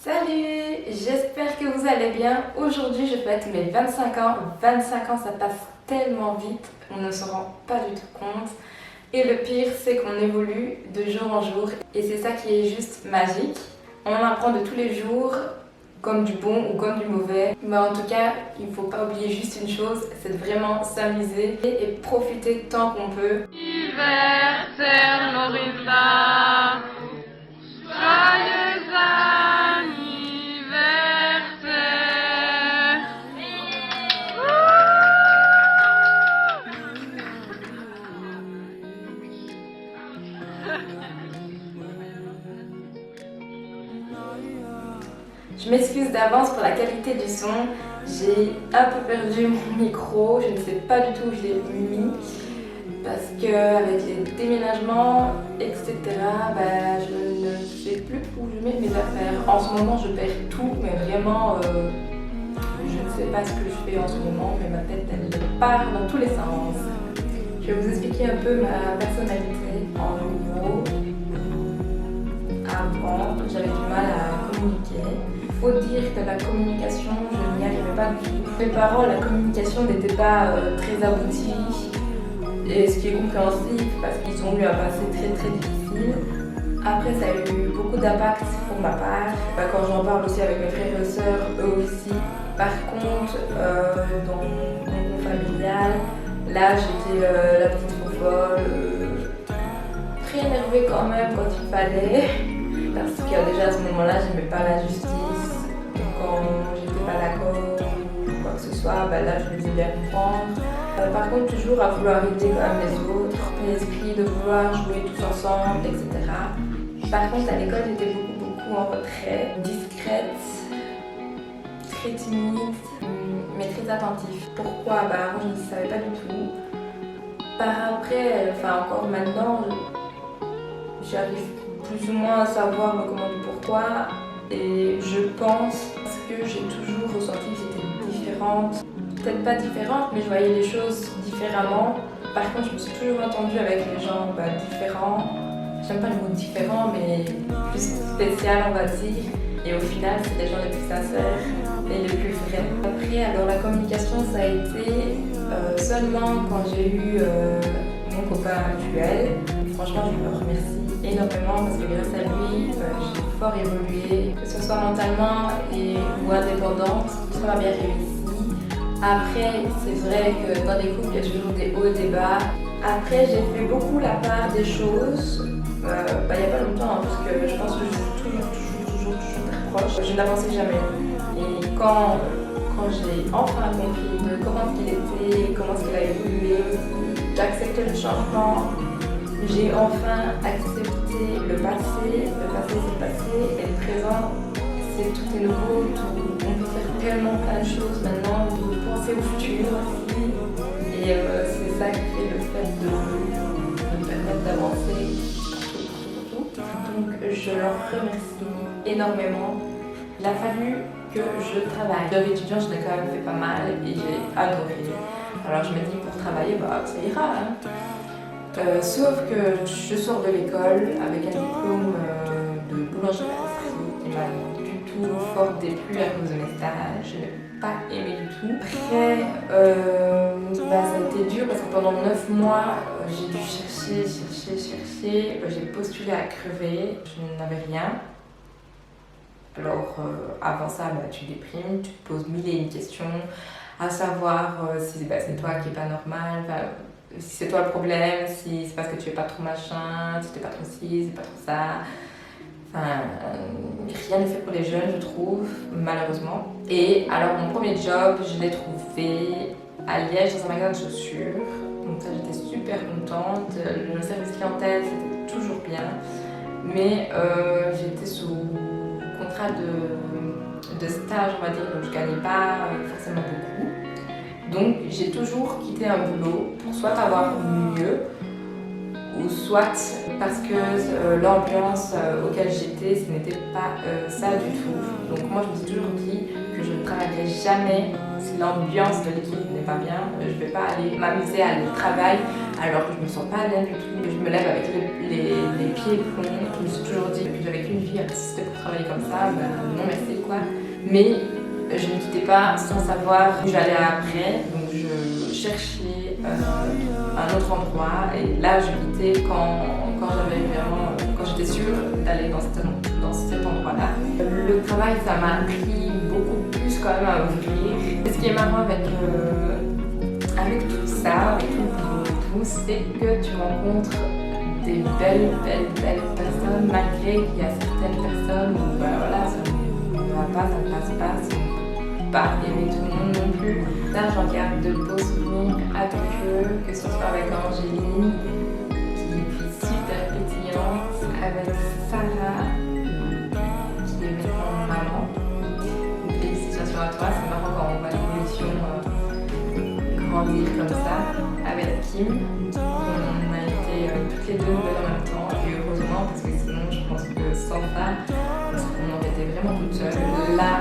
Salut, j'espère que vous allez bien. Aujourd'hui, je fête mes 25 ans. 25 ans, ça passe tellement vite, on ne se rend pas du tout compte. Et le pire, c'est qu'on évolue de jour en jour. Et c'est ça qui est juste magique. On en apprend de tous les jours, comme du bon ou comme du mauvais. Mais en tout cas, il ne faut pas oublier juste une chose, c'est de vraiment s'amuser et profiter tant qu'on peut. Hiver, terre, Loretta. Joyeux anniversaire. Je m'excuse d'avance pour la qualité du son. J'ai un peu perdu mon micro, je ne sais pas du tout où je l'ai mis. Parce qu'avec les déménagements, etc., je ne sais plus où je mets mes affaires. En ce moment, je perds tout, mais vraiment, je ne sais pas ce que je fais en ce moment, mais ma tête, elle part dans tous les sens. Je vais vous expliquer un peu ma personnalité en gros. Avant, j'avais du mal à communiquer. Il faut dire que la communication, je n'y arrivais pas du tout. Mes parents, la communication n'était pas très aboutie. Et ce qui est compréhensible parce qu'ils ont eu un passé très difficile. Après, ça a eu beaucoup d'impact pour ma part. Quand j'en parle aussi avec mes frères et sœurs, eux aussi. Par contre, dans mon groupe familial, là j'étais la petite folle, très énervée quand même quand il fallait. Parce que déjà à ce moment-là, j'aimais pas la justice. Quand j'étais pas d'accord ou quoi que ce soit, là je me faisais bien comprendre. Par contre, toujours à vouloir aider quand même les autres, l'esprit de vouloir jouer tous ensemble, etc. Par contre, à l'école, j'étais beaucoup en retrait, discrète, très timide, mais très attentive. Pourquoi? Avant, je ne savais pas du tout. Par après, encore maintenant, j'arrive plus ou moins à savoir le comment du pourquoi. Et je pense que j'ai toujours ressenti que j'étais différente. Peut-être pas différente, mais je voyais les choses différemment. Par contre, je me suis toujours entendue avec les gens différents. J'aime pas le mot différent, mais plus spécial, on va dire. Et au final, c'est les gens les plus sincères et les plus vrais. Après, alors la communication, ça a été seulement quand j'ai eu mon copain actuel. Franchement, je le remercie énormément parce que grâce à lui, j'ai fort évolué, que ce soit mentalement ou indépendante. Tout m'a bien réussi. Après, c'est vrai que dans les couples, il y a toujours des hauts et des bas. Après, j'ai fait beaucoup la part des choses. Il n'y a pas longtemps, parce que je pense que je suis toujours très proche. Je n'avançais jamais. Et quand j'ai enfin compris de comment il était, comment il a évolué, j'ai accepté le changement. J'ai enfin accepté le passé. Le passé, c'est le passé. Et le présent, c'est tout est nouveau. On peut faire tellement plein de choses maintenant. Penser au futur aussi. Et c'est ça qui fait le fait de me permettre d'avancer. Donc je leur remercie énormément. Il a fallu que je travaille. Job étudiant, je l'ai quand même fait pas mal et j'ai adoré. Alors je me dis pour travailler, ça ira. Sauf que je sors de l'école avec un diplôme de boulangerie-pâtisserie qui m'a du tout fort déplu à cause de mes stages. Je n'ai pas aimé du tout. Après, ça a été dur parce que pendant 9 mois, j'ai dû chercher. J'ai postulé à crever, je n'avais rien. Alors avant ça, tu déprimes, tu te poses mille et une questions, à savoir si c'est toi qui n'es pas normal. Si c'est toi le problème, si c'est parce que tu es pas trop machin, si tu n'es pas trop ci, c'est pas trop ça. Rien n'est fait pour les jeunes, je trouve, malheureusement. Et alors, mon premier job, je l'ai trouvé à Liège dans un magasin de chaussures. Donc ça, j'étais super contente. Le service clientèle, c'était toujours bien. Mais j'étais sous contrat de stage, on va dire, donc je gagnais pas forcément beaucoup. Donc j'ai toujours quitté un boulot pour soit avoir mieux ou soit parce que l'ambiance auquel j'étais, ce n'était pas ça du tout. Donc moi je me suis toujours dit que je ne travaillerai jamais si l'ambiance de l'équipe n'est pas bien. Je ne vais pas aller m'amuser à aller au travail alors que je ne me sens pas bien du tout. Je me lève avec les pieds plombs. Je me suis toujours dit que j'avais qu'une vie à si c'était pour travailler comme ça, non merci. Mais je ne quittais pas sans savoir où j'allais après, donc je cherchais un autre endroit et là je quittais quand j'étais sûre d'aller dans cet endroit-là. Le travail, ça m'a appris beaucoup plus quand même à ouvrir. Et ce qui est marrant avec tout ça, avec tout, c'est que tu rencontres des belles personnes, malgré qu'il y a certaines personnes où ben voilà, ça ne va pas, ça ne passe pas, ça ne peut pas aimer tout le monde non plus. Là, j'en garde de beaux souvenirs avec eux, que ce soit avec Angéline, qui est super pétillante, avec Sarah, qui est maintenant maman. Félicitations à toi, c'est marrant quand on voit l'évolution grandir comme ça. Avec Kim, on a été toutes les deux nouvelles en même temps, et heureusement, parce que sinon je pense que sans ça, on aurait été vraiment toutes seules. Là,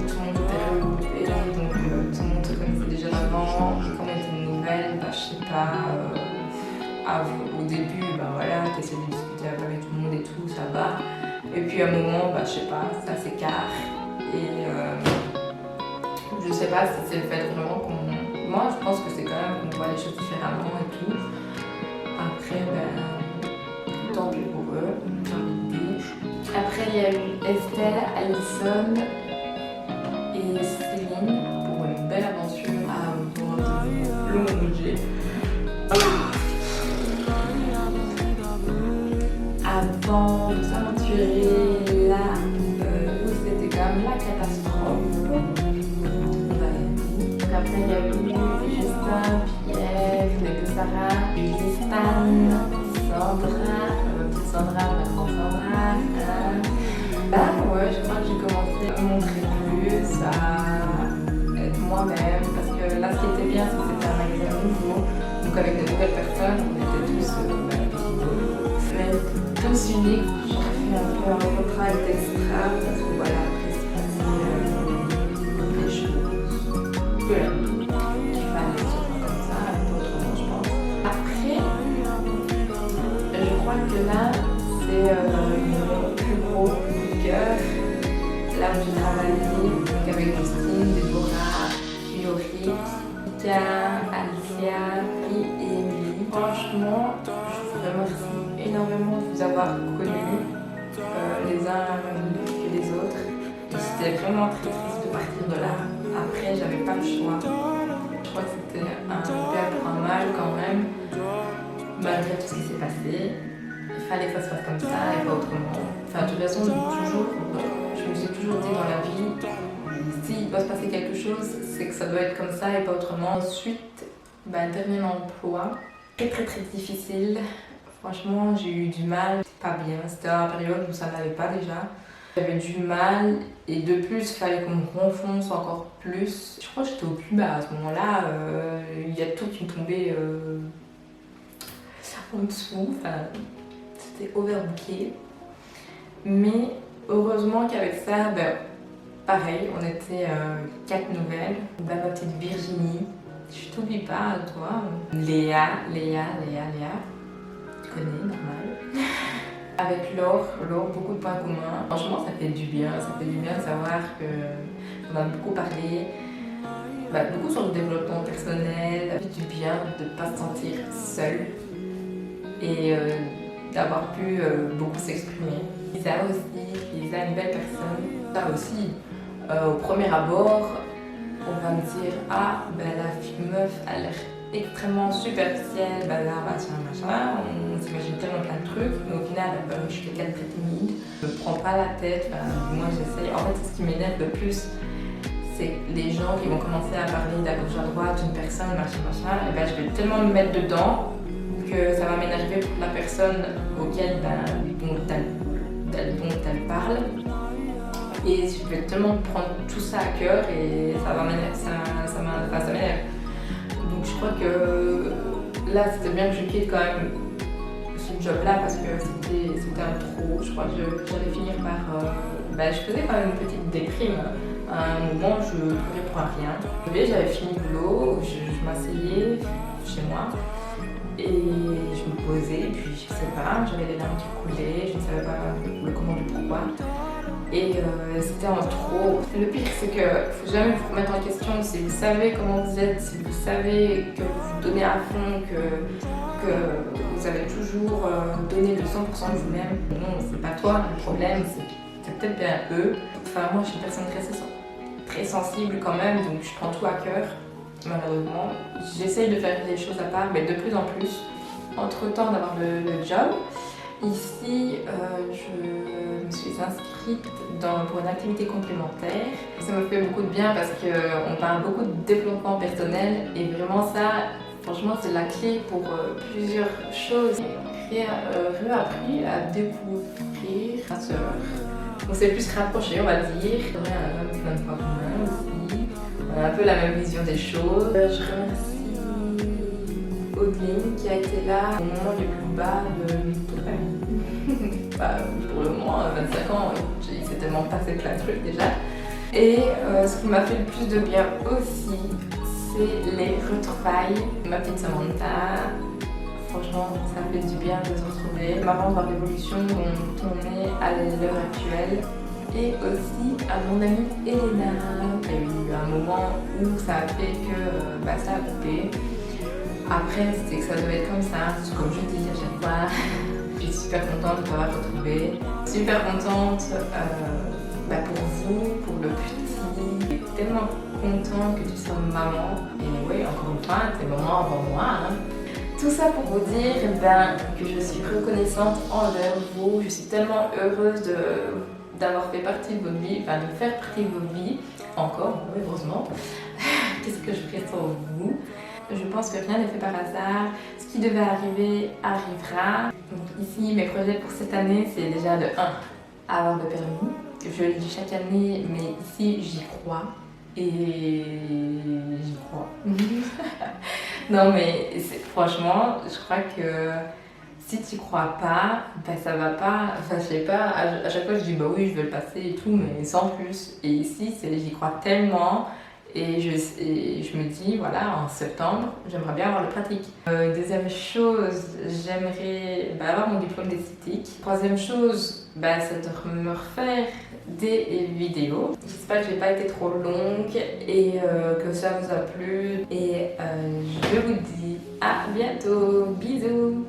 tout le monde était regroupé, donc tout le monde se connaissait déjà d'avant. Quand on était une nouvelle, bah, je sais pas, au début, bah voilà, t'essaies de discuter un peu avec tout le monde et tout, ça va. Et puis à un moment, bah, je sais pas, ça s'écarte. Et je sais pas si c'est le fait vraiment qu'on... Moi, je pense que c'est quand même qu'on voit les choses différemment et tout. Après, ben, tant pis pour eux, j'ai envie de dire. Après, il y a eu Estelle, Alison et Céline pour une belle aventure avant de plonger. Avant de s'aventurer là où c'était quand même la catastrophe. Après, il y a eu Justin, Pierre, les deux Sarah, Listan, Sandra, petite Sandra, ma grande Sandra. Là, ouais, je crois que j'ai commencé à me montrer plus, à être moi-même, parce que là, ce qui était bien, c'est que c'était un magasin nouveau, donc avec de nouvelles personnes, on était tous mais tous uniques. J'ai fait un peu un contrat extra, parce que voilà, après, c'est passé des choses. Voilà. Il fallait se faire comme ça, un peu autrement, je pense. Après, je crois que là, c'est mon plus gros coup de cœur. Là où j'ai travaillé, donc avec Justine, Déborah, Yori, Ika, Alicia, et Emily. Franchement, je vous remercie énormément de vous avoir connus, les uns que les autres. Et c'était vraiment très triste de partir de là. Après, j'avais pas le choix. Je crois que c'était un père pour un mal quand même. Malgré tout ce qui s'est passé, il fallait que ça se fasse comme ça et pas autrement. Enfin, de toute façon, je me suis toujours dit dans la vie, s'il doit se passer quelque chose, c'est que ça doit être comme ça et pas autrement. Ensuite, dernier emploi, très difficile. Franchement, j'ai eu du mal, c'était pas bien. C'était une période où ça n'allait pas déjà. J'avais du mal et de plus, il fallait qu'on me renfonce encore plus. Je crois que j'étais au plus bas à ce moment-là. Il y a tout qui me tombait en dessous. Enfin, c'était overbooké. Mais heureusement qu'avec ça, pareil, on était 4 nouvelles. Ma petite Virginie, je t'oublie pas, toi. Léa. Tu connais, normal. Avec Laure, beaucoup de points communs. Franchement, ça fait du bien. Ça fait du bien de savoir qu'on a beaucoup parlé, beaucoup sur le développement personnel. Ça fait du bien de ne pas se sentir seule et d'avoir pu beaucoup s'exprimer. Lisa aussi, Lisa, une belle personne. Ça aussi, au premier abord, on va me dire la fille meuf a l'air extrêmement superficielle, machin. On s'imagine tellement plein de trucs, mais au final, je suis quelqu'un de très timide. Je me prends pas la tête, moi j'essaie. En fait, ce qui m'énerve le plus, c'est les gens qui vont commencer à parler d'à gauche à droite d'une personne, machin, et je vais tellement me mettre dedans que ça va m'énerver pour la personne auquel, dont elle parle. Et je vais tellement prendre tout ça à cœur et ça m'énerve. Donc je crois que là c'était bien que je quitte quand même ce job-là parce que c'était un trop. Je crois que j'allais finir par... je faisais quand même une petite déprime. À un moment, je courais pour un rien. J'avais fini le boulot, je m'asseyais chez moi et je me posais, et puis je sais pas, j'avais les larmes qui coulaient, je ne savais pas le comment du pourquoi. et c'était en trop. Le pire, c'est qu'il ne faut jamais vous remettre en question. Si vous savez comment vous êtes, si vous savez que vous vous donnez à fond, que vous avez toujours donné le 100% de vous-même, non, c'est pas toi le problème, c'est peut-être bien eux. Enfin, moi, je suis une personne très sensible quand même, donc je prends tout à cœur, malheureusement. J'essaye de faire des choses à part, mais de plus en plus. Entre-temps d'avoir le job, ici, je me suis inscrite pour une activité complémentaire. Ça me fait beaucoup de bien parce qu'on parle beaucoup de développement personnel et vraiment ça, franchement, c'est la clé pour plusieurs choses. J'ai réappris à découvrir ma sœur. On s'est plus rapprochés, on va dire. On a un plein de points communs aussi. On a un peu la même vision des choses. Je remercie Audeline qui a été là au moment le plus bas de toute ma vie. Pour le moment, 25 ans, il s'est tellement passé plein de trucs déjà. Et ce qui m'a fait le plus de bien aussi, c'est les retrouvailles. Ma petite Samantha, franchement, ça fait du bien de se retrouver. C'est marrant de voir l'évolution dont on est à l'heure actuelle. Et aussi à mon amie Elena. Il y a eu un moment où ça a fait que ça a coupé. Après, c'était que ça devait être comme ça, comme je dis à chaque fois. Je suis super contente de t'avoir retrouvée. Super contente pour vous, pour le petit. Je suis tellement contente que tu sois maman. Et oui, encore une fois, t'es maman avant moi. Hein. Tout ça pour vous dire que je suis reconnaissante envers vous. Je suis tellement heureuse d'avoir fait partie de votre vie, de faire partie de votre vie. Encore, oui, heureusement. Qu'est-ce que je ferai sans vous? Je pense que rien n'est fait par hasard. Ce qui devait arriver arrivera. Donc ici, mes projets pour cette année, c'est déjà de 1. Avoir le permis. Je le dis chaque année, mais ici, j'y crois. Et j'y crois. Non, mais franchement, je crois que si tu crois pas, ça va pas. Enfin, je sais pas, à chaque fois je dis oui, je vais le passer et tout, mais sans plus. Et ici, j'y crois tellement. Et je me dis, voilà, en septembre, j'aimerais bien avoir le pratique. Deuxième chose, j'aimerais avoir mon diplôme d'esthétique. Troisième chose, c'est de me refaire des vidéos. J'espère que je n'ai pas été trop longue et que ça vous a plu. Et je vous dis à bientôt. Bisous!